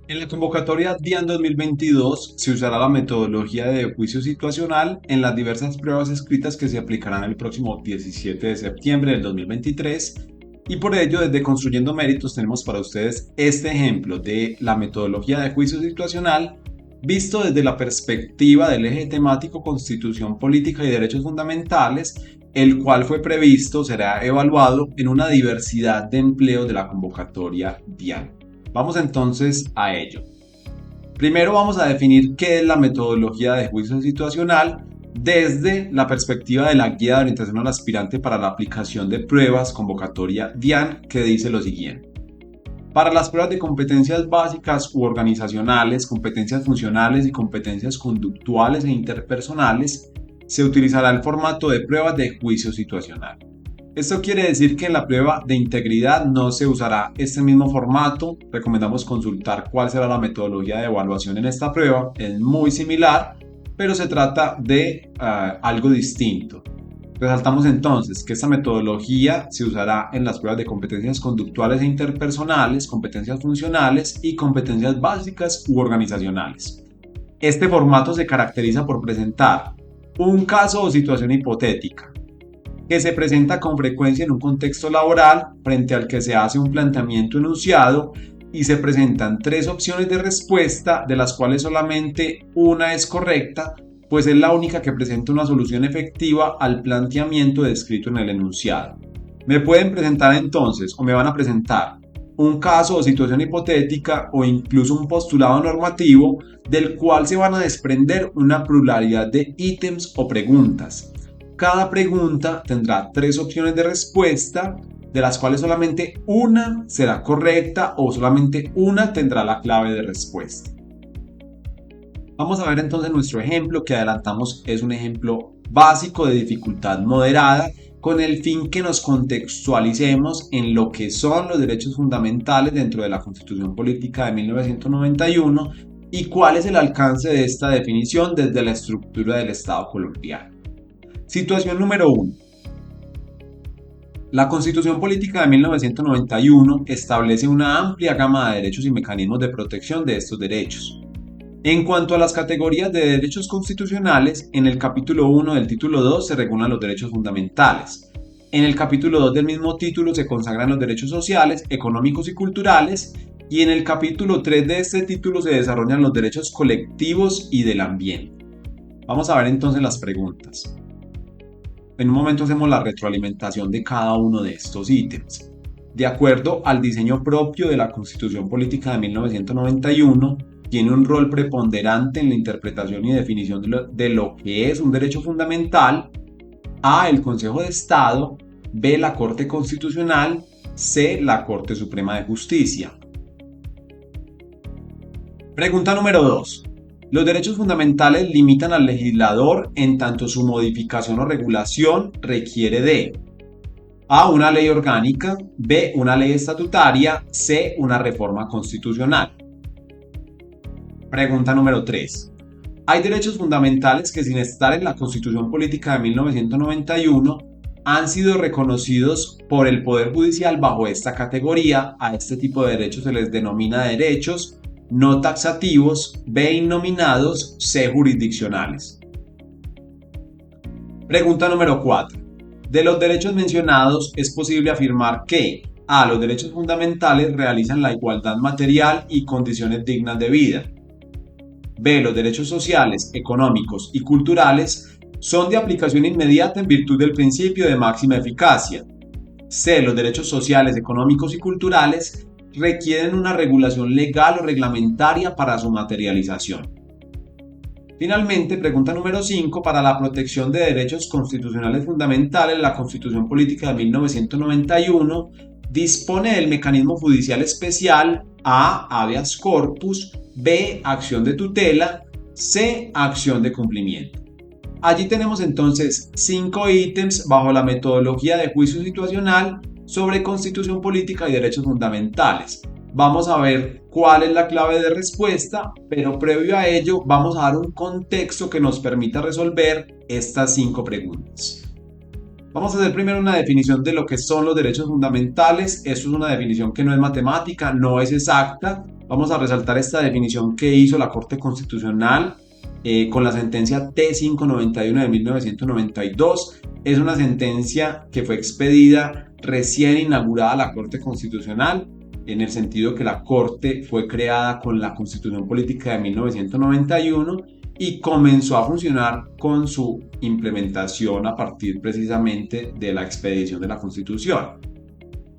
En la convocatoria DIAN 2022 se usará la metodología de juicio situacional en las diversas pruebas escritas que se aplicarán el próximo 17 de septiembre del 2023 y por ello desde Construyendo Méritos tenemos para ustedes este ejemplo de la metodología de juicio situacional visto desde la perspectiva del eje temático Constitución Política y Derechos Fundamentales, el cual fue previsto será evaluado en una diversidad de empleos de la convocatoria DIAN. Vamos entonces a ello. Primero vamos a definir qué es la metodología de juicio situacional desde la perspectiva de la guía de orientación al aspirante para la aplicación de pruebas convocatoria DIAN, que dice lo siguiente. Para las pruebas de competencias básicas u organizacionales, competencias funcionales y competencias conductuales e interpersonales, se utilizará el formato de pruebas de juicio situacional. Esto quiere decir que en la prueba de integridad no se usará este mismo formato. Recomendamos consultar cuál será la metodología de evaluación en esta prueba. Es muy similar, pero se trata de algo distinto. Resaltamos entonces que esta metodología se usará en las pruebas de competencias conductuales e interpersonales, competencias funcionales y competencias básicas u organizacionales. Este formato se caracteriza por presentar un caso o situación hipotética, que se presenta con frecuencia en un contexto laboral frente al que se hace un planteamiento enunciado y se presentan tres opciones de respuesta, de las cuales solamente una es correcta, pues es la única que presenta una solución efectiva al planteamiento descrito en el enunciado. Me pueden presentar entonces, o me van a presentar, un caso o situación hipotética o incluso un postulado normativo del cual se van a desprender una pluralidad de ítems o preguntas. Cada pregunta tendrá tres opciones de respuesta, de las cuales solamente una será correcta o solamente una tendrá la clave de respuesta. Vamos a ver entonces nuestro ejemplo, que adelantamos es un ejemplo básico de dificultad moderada, con el fin que nos contextualicemos en lo que son los derechos fundamentales dentro de la Constitución Política de 1991 y cuál es el alcance de esta definición desde la estructura del Estado colombiano. Situación número 1. La Constitución Política de 1991 establece una amplia gama de derechos y mecanismos de protección de estos derechos. En cuanto a las categorías de derechos constitucionales, en el capítulo 1 del título 2 se regulan los derechos fundamentales. En el capítulo 2 del mismo título se consagran los derechos sociales, económicos y culturales, y en el capítulo 3 de este título se desarrollan los derechos colectivos y del ambiente. Vamos a ver entonces las preguntas. En un momento hacemos la retroalimentación de cada uno de estos ítems. De acuerdo al diseño propio de la Constitución Política de 1991, tiene un rol preponderante en la interpretación y definición de lo que es un derecho fundamental. A. El Consejo de Estado. B. La Corte Constitucional. C. La Corte Suprema de Justicia. Pregunta número 2. Los derechos fundamentales limitan al legislador en tanto su modificación o regulación requiere de A. Una ley orgánica. B. Una ley estatutaria. C. Una reforma constitucional. Pregunta número 3. Hay derechos fundamentales que sin estar en la Constitución Política de 1991 han sido reconocidos por el Poder Judicial bajo esta categoría. A este tipo de derechos se les denomina derechos no taxativos, B. Innominados, C. Jurisdiccionales. Pregunta número 4. De los derechos mencionados es posible afirmar que A. Los derechos fundamentales realizan la igualdad material y condiciones dignas de vida. B. Los derechos sociales, económicos y culturales son de aplicación inmediata en virtud del principio de máxima eficacia. C. Los derechos sociales, económicos y culturales requieren una regulación legal o reglamentaria para su materialización. Finalmente, pregunta número 5. Para la protección de derechos constitucionales fundamentales, la Constitución Política de 1991 dispone del mecanismo judicial especial A. Habeas corpus, B. Acción de tutela, C. Acción de cumplimiento. Allí tenemos entonces 5 ítems bajo la metodología de juicio situacional sobre Constitución Política y derechos fundamentales. Vamos a ver cuál es la clave de respuesta, pero previo a ello vamos a dar un contexto que nos permita resolver estas 5 preguntas. Vamos a hacer primero una definición de lo que son los derechos fundamentales. Esto es una definición que no es matemática, no es exacta, Vamos a resaltar esta definición que hizo la Corte Constitucional con la sentencia T591 de 1992. Es una sentencia que fue expedida recién inaugurada la Corte Constitucional, en el sentido que la Corte fue creada con la Constitución Política de 1991 y comenzó a funcionar con su implementación a partir precisamente de la expedición de la Constitución.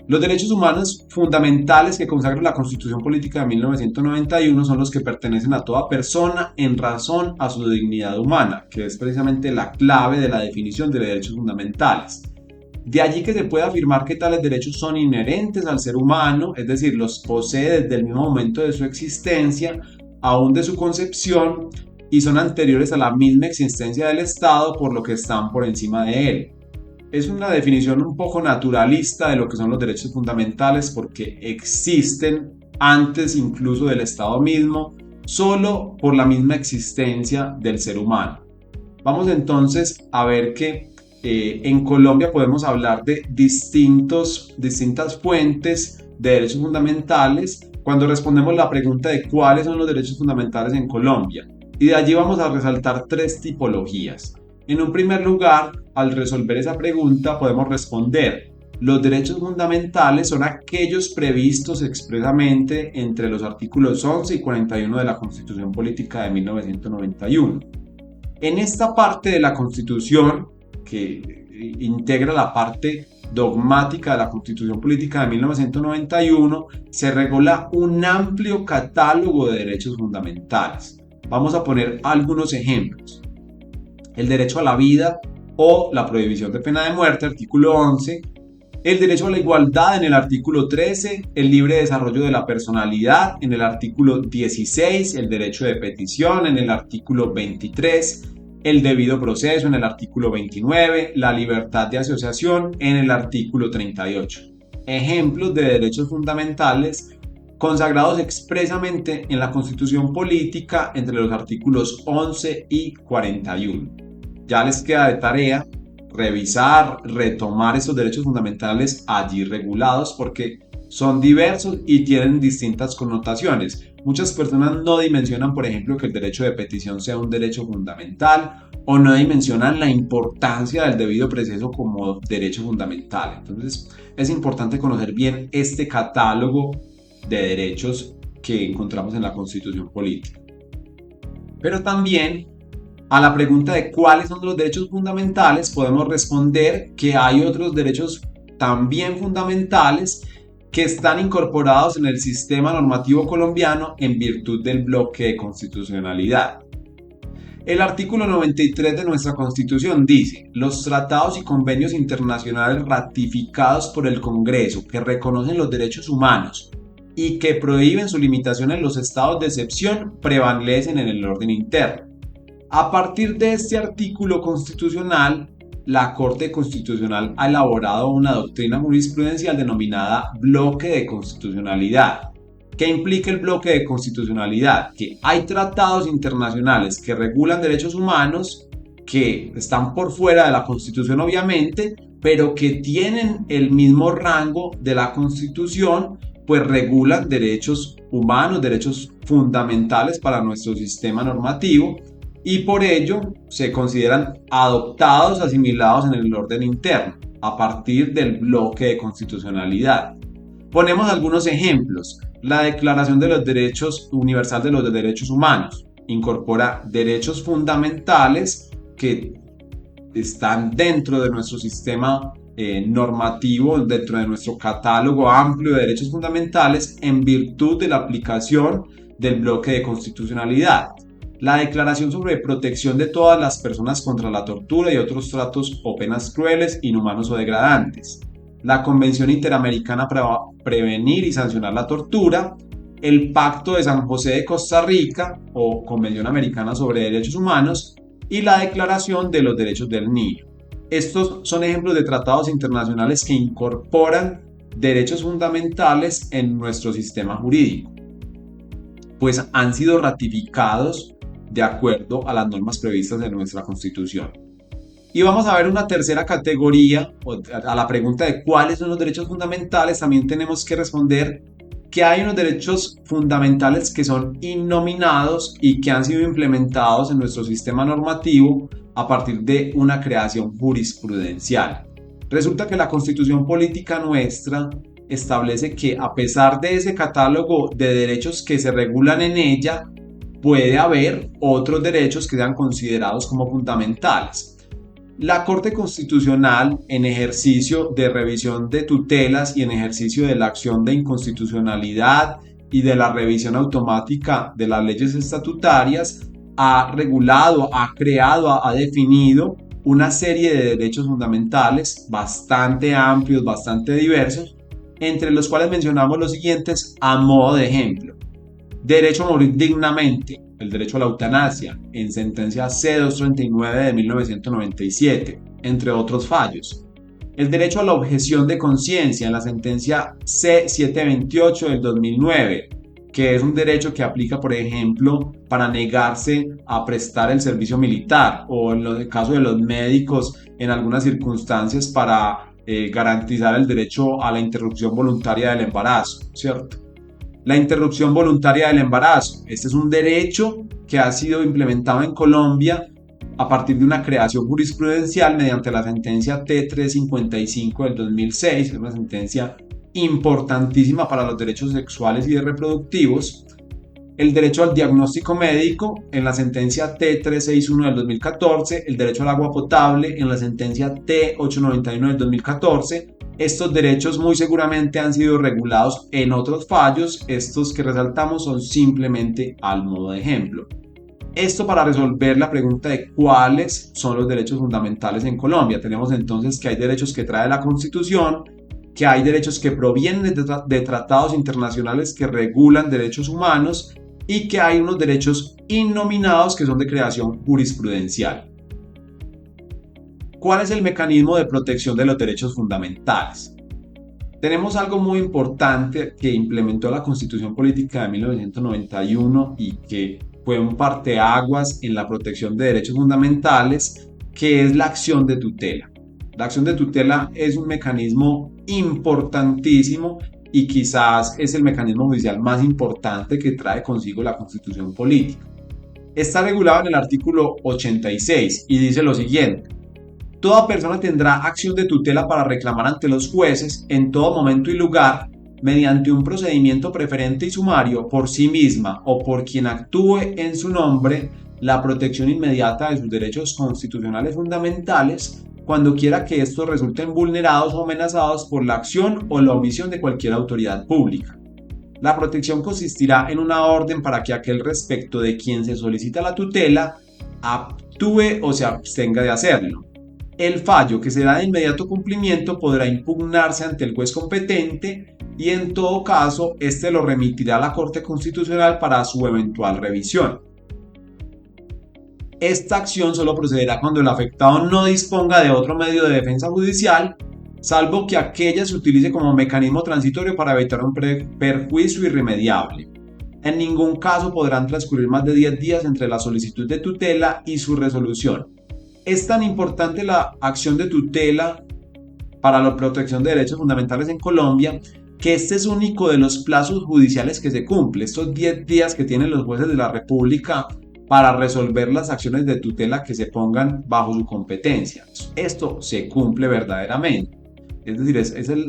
Los derechos humanos fundamentales que consagra la Constitución Política de 1991 son los que pertenecen a toda persona en razón a su dignidad humana, que es precisamente la clave de la definición de derechos fundamentales. De allí que se puede afirmar que tales derechos son inherentes al ser humano, es decir, los posee desde el mismo momento de su existencia, aún de su concepción, y son anteriores a la misma existencia del Estado, por lo que están por encima de él. Es una definición un poco naturalista de lo que son los derechos fundamentales porque existen antes incluso del Estado mismo, solo por la misma existencia del ser humano. Vamos entonces a ver que en Colombia podemos hablar de distintas fuentes de derechos fundamentales cuando respondemos la pregunta de cuáles son los derechos fundamentales en Colombia. Y de allí vamos a resaltar tres tipologías. En un primer lugar, al resolver esa pregunta podemos responder: los derechos fundamentales son aquellos previstos expresamente entre los artículos 11 y 41 de la Constitución Política de 1991. En esta parte de la Constitución, que integra la parte dogmática de la Constitución Política de 1991, se regula un amplio catálogo de derechos fundamentales. Vamos a poner algunos ejemplos. El derecho a la vida o la prohibición de pena de muerte, artículo 11, el derecho a la igualdad en el artículo 13, el libre desarrollo de la personalidad en el artículo 16, el derecho de petición en el artículo 23, el debido proceso en el artículo 29, la libertad de asociación en el artículo 38. Ejemplos de derechos fundamentales consagrados expresamente en la Constitución Política entre los artículos 11 y 41. Ya les queda de tarea revisar, retomar estos derechos fundamentales allí regulados porque son diversos y tienen distintas connotaciones. Muchas personas no dimensionan, por ejemplo, que el derecho de petición sea un derecho fundamental o no dimensionan la importancia del debido proceso como derecho fundamental. Entonces, es importante conocer bien este catálogo de derechos que encontramos en la Constitución Política. Pero también a la pregunta de cuáles son los derechos fundamentales podemos responder que hay otros derechos también fundamentales que están incorporados en el sistema normativo colombiano en virtud del bloque de constitucionalidad. El artículo 93 de nuestra Constitución dice: los tratados y convenios internacionales ratificados por el Congreso que reconocen los derechos humanos y que prohíben su limitación en los estados de excepción prevalecen en el orden interno. A partir de este artículo constitucional, la Corte Constitucional ha elaborado una doctrina jurisprudencial denominada bloque de constitucionalidad. ¿Qué implica el bloque de constitucionalidad? Que hay tratados internacionales que regulan derechos humanos que están por fuera de la Constitución obviamente, pero que tienen el mismo rango de la Constitución, pues regulan derechos humanos, derechos fundamentales para nuestro sistema normativo y por ello se consideran adoptados, asimilados en el orden interno a partir del bloque de constitucionalidad. Ponemos algunos ejemplos. La Declaración de los Derechos Universal de los Derechos Humanos incorpora derechos fundamentales que están dentro de nuestro sistema normativo, dentro de nuestro catálogo amplio de derechos fundamentales en virtud de la aplicación del bloque de constitucionalidad. La Declaración sobre Protección de todas las personas contra la tortura y otros tratos o penas crueles, inhumanos o degradantes. La Convención Interamericana para prevenir y sancionar la tortura, el Pacto de San José de Costa Rica o Convención Americana sobre Derechos Humanos y la Declaración de los Derechos del Niño. Estos son ejemplos de tratados internacionales que incorporan derechos fundamentales en nuestro sistema jurídico, pues han sido ratificados de acuerdo a las normas previstas en nuestra Constitución. Y vamos a ver una tercera categoría, a la pregunta de cuáles son los derechos fundamentales, también tenemos que responder que hay unos derechos fundamentales que son innominados y que han sido implementados en nuestro sistema normativo a partir de una creación jurisprudencial. Resulta que la Constitución Política nuestra establece que a pesar de ese catálogo de derechos que se regulan en ella, puede haber otros derechos que sean considerados como fundamentales. La Corte Constitucional, en ejercicio de revisión de tutelas y en ejercicio de la acción de inconstitucionalidad y de la revisión automática de las leyes estatutarias, ha regulado, ha creado, ha definido una serie de derechos fundamentales bastante amplios, bastante diversos, entre los cuales mencionamos los siguientes a modo de ejemplo. Derecho a morir dignamente, el derecho a la eutanasia, en sentencia C-239 de 1997, entre otros fallos. El derecho a la objeción de conciencia, en la sentencia C-728 del 2009, que es un derecho que aplica, por ejemplo, para negarse a prestar el servicio militar o en el caso de los médicos en algunas circunstancias para garantizar el derecho a la interrupción voluntaria del embarazo, ¿cierto? La interrupción voluntaria del embarazo. Este es un derecho que ha sido implementado en Colombia a partir de una creación jurisprudencial mediante la sentencia T355 del 2006, es una sentencia importantísima para los derechos sexuales y reproductivos. El derecho al diagnóstico médico en la sentencia T361 del 2014, el derecho al agua potable en la sentencia T891 del 2014. Estos derechos muy seguramente han sido regulados en otros fallos, estos que resaltamos son simplemente al modo de ejemplo. Esto para resolver la pregunta de cuáles son los derechos fundamentales en Colombia. Tenemos entonces que hay derechos que trae la Constitución, que hay derechos que provienen de tratados internacionales que regulan derechos humanos y que hay unos derechos innominados que son de creación jurisprudencial. ¿Cuál es el mecanismo de protección de los derechos fundamentales? Tenemos algo muy importante que implementó la Constitución Política de 1991 y que fue un parteaguas en la protección de derechos fundamentales, que es la acción de tutela. La acción de tutela es un mecanismo importantísimo y quizás es el mecanismo judicial más importante que trae consigo la Constitución Política. Está regulado en el artículo 86 y dice lo siguiente: toda persona tendrá acción de tutela para reclamar ante los jueces en todo momento y lugar, mediante un procedimiento preferente y sumario, por sí misma o por quien actúe en su nombre, la protección inmediata de sus derechos constitucionales fundamentales, cuando quiera que estos resulten vulnerados o amenazados por la acción o la omisión de cualquier autoridad pública. La protección consistirá en una orden para que aquel respecto de quien se solicita la tutela actúe o se abstenga de hacerlo. El fallo, que será de inmediato cumplimiento, podrá impugnarse ante el juez competente y en todo caso, este lo remitirá a la Corte Constitucional para su eventual revisión. Esta acción solo procederá cuando el afectado no disponga de otro medio de defensa judicial, salvo que aquella se utilice como mecanismo transitorio para evitar un perjuicio irremediable. En ningún caso podrán transcurrir más de 10 días entre la solicitud de tutela y su resolución. Es tan importante la acción de tutela para la protección de derechos fundamentales en Colombia que este es único de los plazos judiciales que se cumple, estos 10 días que tienen los jueces de la República para resolver las acciones de tutela que se pongan bajo su competencia. Esto se cumple verdaderamente. Es decir,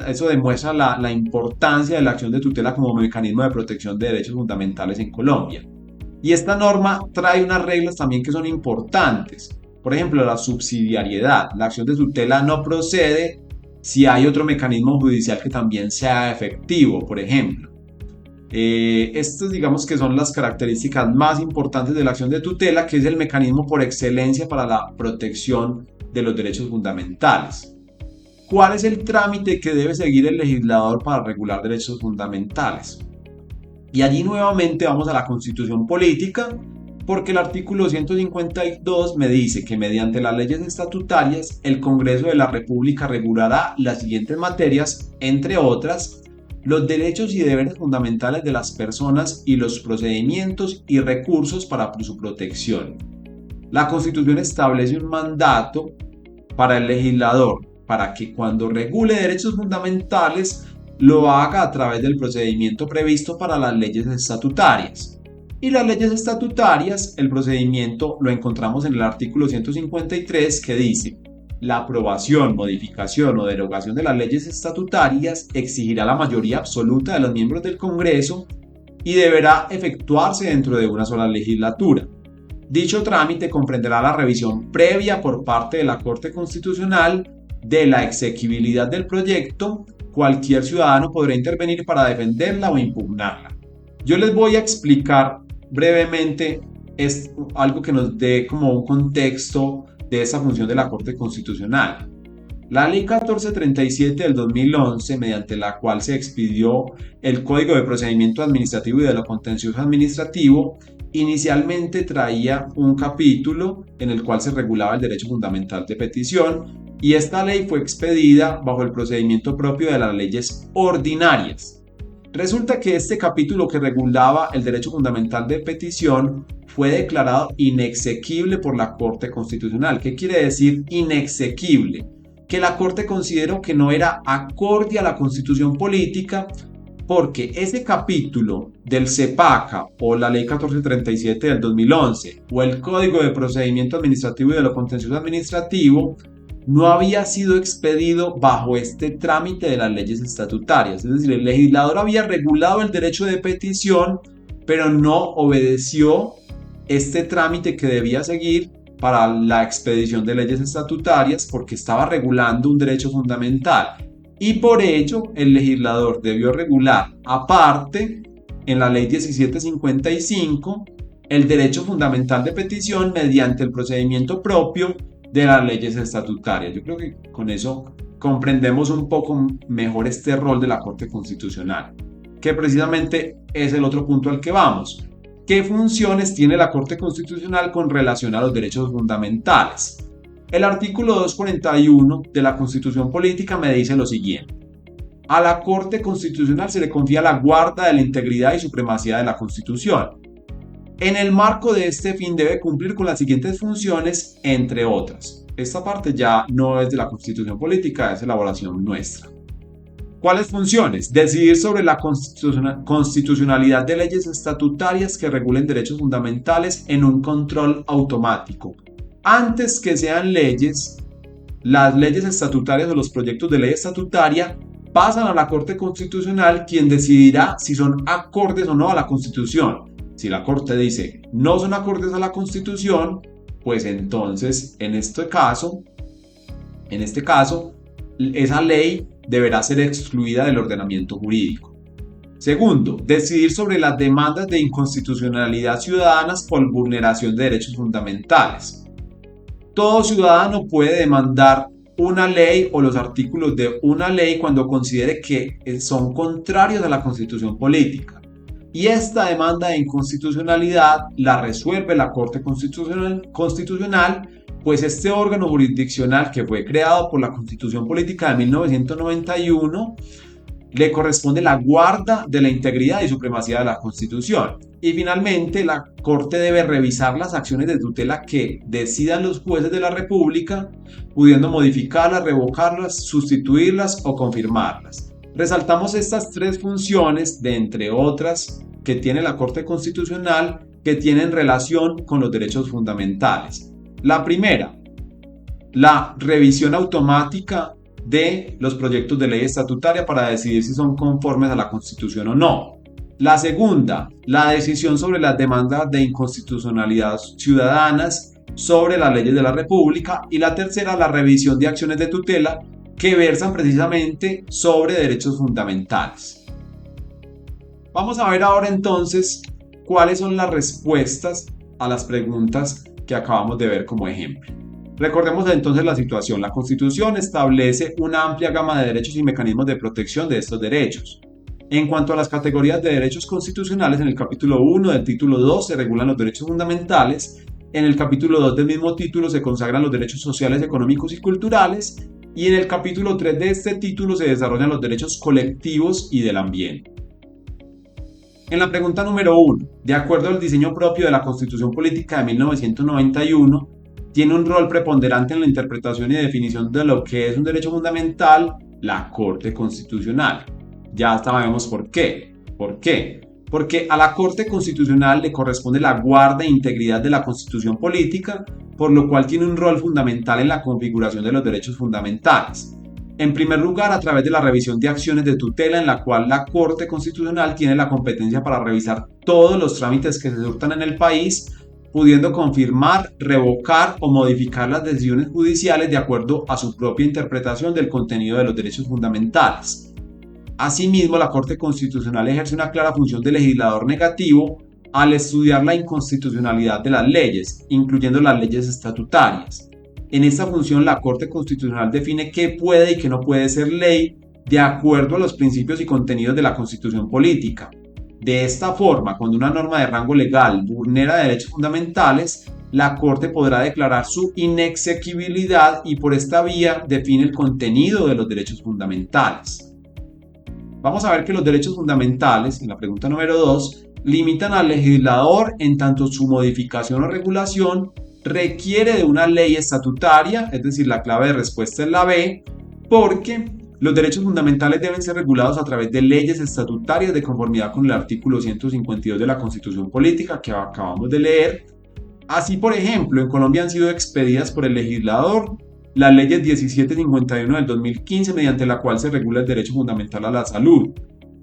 eso demuestra la importancia de la acción de tutela como mecanismo de protección de derechos fundamentales en Colombia. Y esta norma trae unas reglas también que son importantes. Por ejemplo, la subsidiariedad. La acción de tutela no procede si hay otro mecanismo judicial que también sea efectivo, por ejemplo. Estas, digamos que son las características más importantes de la acción de tutela, que es el mecanismo por excelencia para la protección de los derechos fundamentales. ¿Cuál es el trámite que debe seguir el legislador para regular derechos fundamentales? Y allí nuevamente vamos a la Constitución Política, porque el artículo 152 me dice que mediante las leyes estatutarias el Congreso de la República regulará las siguientes materias, entre otras, los derechos y deberes fundamentales de las personas y los procedimientos y recursos para su protección. La Constitución establece un mandato para el legislador para que cuando regule derechos fundamentales lo haga a través del procedimiento previsto para las leyes estatutarias. Y las leyes estatutarias, el procedimiento lo encontramos en el artículo 153 que dice: la aprobación, modificación o derogación de las leyes estatutarias exigirá la mayoría absoluta de los miembros del Congreso y deberá efectuarse dentro de una sola legislatura. Dicho trámite comprenderá la revisión previa por parte de la Corte Constitucional de la exequibilidad del proyecto. Cualquier ciudadano podrá intervenir para defenderla o impugnarla. Yo les voy a explicar brevemente algo que nos dé como un contexto de esa función de la Corte Constitucional. La Ley 1437 del 2011, mediante la cual se expidió el Código de Procedimiento Administrativo y de lo Contencioso Administrativo, inicialmente traía un capítulo en el cual se regulaba el derecho fundamental de petición, y esta ley fue expedida bajo el procedimiento propio de las leyes ordinarias. Resulta que este capítulo que regulaba el derecho fundamental de petición fue declarado inexequible por la Corte Constitucional. ¿Qué quiere decir inexequible? Que la Corte consideró que no era acorde a la Constitución política, porque ese capítulo del CEPACA o la Ley 1437 del 2011 o el Código de Procedimiento Administrativo y de lo Contencioso Administrativo no había sido expedido bajo este trámite de las leyes estatutarias. Es decir, el legislador había regulado el derecho de petición, pero no obedeció este trámite que debía seguir para la expedición de leyes estatutarias, porque estaba regulando un derecho fundamental. Y por ello, el legislador debió regular aparte, en la Ley 1755, el derecho fundamental de petición mediante el procedimiento propio de las leyes estatutarias. Yo creo que con eso comprendemos un poco mejor este rol de la Corte Constitucional, que precisamente es el otro punto al que vamos. ¿Qué funciones tiene la Corte Constitucional con relación a los derechos fundamentales? El artículo 241 de la Constitución Política me dice lo siguiente: a la Corte Constitucional se le confía la guarda de la integridad y supremacía de la Constitución. En el marco de este fin debe cumplir con las siguientes funciones, entre otras. Esta parte ya no es de la Constitución Política, es elaboración nuestra. ¿Cuáles funciones? Decidir sobre la constitucionalidad de leyes estatutarias que regulen derechos fundamentales en un control automático. Antes que sean leyes, las leyes estatutarias o los proyectos de ley estatutaria pasan a la Corte Constitucional, quien decidirá si son acordes o no a la Constitución. Si la Corte dice no son acordes a la Constitución, pues entonces en este caso, esa ley deberá ser excluida del ordenamiento jurídico. Segundo, decidir sobre las demandas de inconstitucionalidad ciudadanas por vulneración de derechos fundamentales. Todo ciudadano puede demandar una ley o los artículos de una ley cuando considere que son contrarios a la Constitución política. Y esta demanda de inconstitucionalidad la resuelve la Corte Constitucional, pues este órgano jurisdiccional que fue creado por la Constitución Política de 1991 le corresponde la guarda de la integridad y supremacía de la Constitución. Y finalmente, la Corte debe revisar las acciones de tutela que decidan los jueces de la República, pudiendo modificarlas, revocarlas, sustituirlas o confirmarlas. Resaltamos estas tres funciones, de entre otras, que tiene la Corte Constitucional, que tienen relación con los derechos fundamentales. La primera, la revisión automática de los proyectos de ley estatutaria para decidir si son conformes a la Constitución o no. La segunda, la decisión sobre las demandas de inconstitucionalidad ciudadanas sobre las leyes de la República. Y la tercera, la revisión de acciones de tutela que versan precisamente sobre derechos fundamentales. Vamos a ver ahora entonces cuáles son las respuestas a las preguntas que acabamos de ver como ejemplo. Recordemos entonces la situación. La Constitución establece una amplia gama de derechos y mecanismos de protección de estos derechos. En cuanto a las categorías de derechos constitucionales, en el capítulo 1 del título 2 se regulan los derechos fundamentales, en el capítulo 2 del mismo título se consagran los derechos sociales, económicos y culturales, y en el capítulo 3 de este título se desarrollan los derechos colectivos y del ambiente. En la pregunta número 1, de acuerdo al diseño propio de la Constitución Política de 1991, tiene un rol preponderante en la interpretación y definición de lo que es un derecho fundamental la Corte Constitucional. Ya sabemos por qué. ¿Por qué? Porque a la Corte Constitucional le corresponde la guarda e integridad de la Constitución política, por lo cual tiene un rol fundamental en la configuración de los derechos fundamentales. En primer lugar, a través de la revisión de acciones de tutela, en la cual la Corte Constitucional tiene la competencia para revisar todos los trámites que se surtan en el país, pudiendo confirmar, revocar o modificar las decisiones judiciales de acuerdo a su propia interpretación del contenido de los derechos fundamentales. Asimismo, la Corte Constitucional ejerce una clara función de legislador negativo al estudiar la inconstitucionalidad de las leyes, incluyendo las leyes estatutarias. En esta función, la Corte Constitucional define qué puede y qué no puede ser ley de acuerdo a los principios y contenidos de la Constitución política. De esta forma, cuando una norma de rango legal vulnera derechos fundamentales, la Corte podrá declarar su inexequibilidad y por esta vía define el contenido de los derechos fundamentales. Vamos a ver que los derechos fundamentales, en la pregunta número 2, limitan al legislador en tanto su modificación o regulación requiere de una ley estatutaria, es decir, la clave de respuesta es la B, porque los derechos fundamentales deben ser regulados a través de leyes estatutarias de conformidad con el artículo 152 de la Constitución Política que acabamos de leer. Así, por ejemplo, en Colombia han sido expedidas por el legislador las leyes 1751 del 2015, mediante la cual se regula el derecho fundamental a la salud,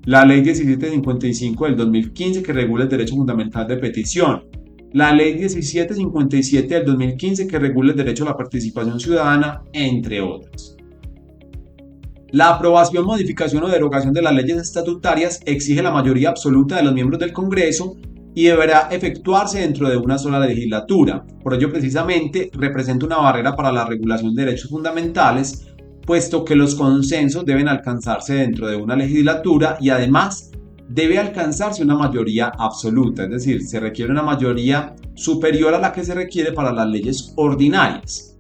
la ley 1755 del 2015, que regula el derecho fundamental de petición, la ley 1757 del 2015, que regula el derecho a la participación ciudadana, entre otras. La aprobación, modificación o derogación de las leyes estatutarias exige la mayoría absoluta de los miembros del Congreso y deberá efectuarse dentro de una sola legislatura. Por ello, precisamente, representa una barrera para la regulación de derechos fundamentales, puesto que los consensos deben alcanzarse dentro de una legislatura y además debe alcanzarse una mayoría absoluta, es decir, se requiere una mayoría superior a la que se requiere para las leyes ordinarias.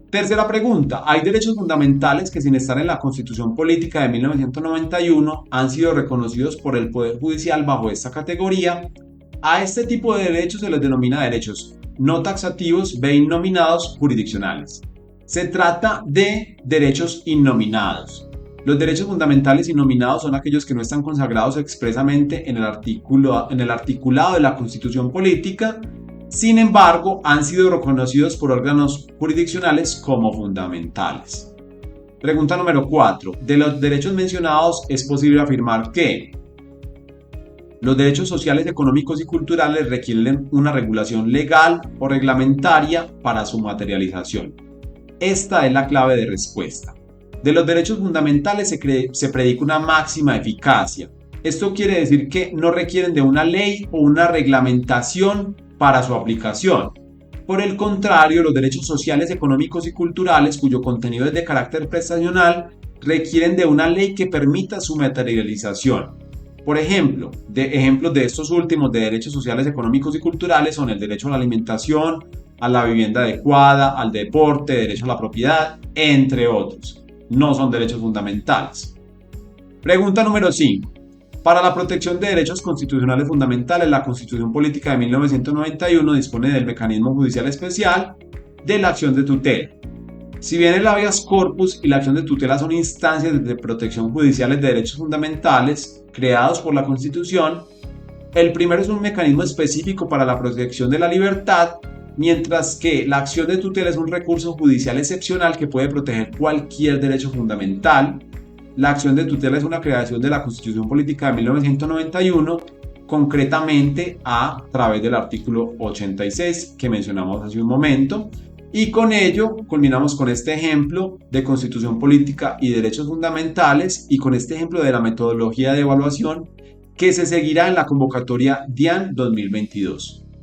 Tercera pregunta, ¿hay derechos fundamentales que sin estar en la Constitución Política de 1991 han sido reconocidos por el Poder Judicial bajo esta categoría? A este tipo de derechos se les denomina derechos no taxativos e innominados jurisdiccionales. Se trata de derechos innominados. Los derechos fundamentales innominados son aquellos que no están consagrados expresamente en el articulado de la Constitución Política. Sin embargo, han sido reconocidos por órganos jurisdiccionales como fundamentales. Pregunta número 4. De los derechos mencionados, es posible afirmar que los derechos sociales, económicos y culturales requieren una regulación legal o reglamentaria para su materialización. Esta es la clave de respuesta. De los derechos fundamentales se predica una máxima eficacia. Esto quiere decir que no requieren de una ley o una reglamentación para su aplicación. Por el contrario, los derechos sociales, económicos y culturales, cuyo contenido es de carácter prestacional, requieren de una ley que permita su materialización. Por ejemplo, ejemplos de estos últimos de derechos sociales, económicos y culturales son el derecho a la alimentación, a la vivienda adecuada, al deporte, derecho a la propiedad, entre otros. No son derechos fundamentales. Pregunta número 5. Para la protección de derechos constitucionales fundamentales, la Constitución Política de 1991 dispone del mecanismo judicial especial de la acción de tutela. Si bien el habeas corpus y la acción de tutela son instancias de protección judiciales de derechos fundamentales creados por la Constitución, el primero es un mecanismo específico para la protección de la libertad, mientras que la acción de tutela es un recurso judicial excepcional que puede proteger cualquier derecho fundamental. La acción de tutela es una creación de la Constitución Política de 1991, concretamente a través del artículo 86 que mencionamos hace un momento. Y con ello culminamos con este ejemplo de Constitución Política y Derechos Fundamentales y con este ejemplo de la metodología de evaluación que se seguirá en la convocatoria DIAN 2022.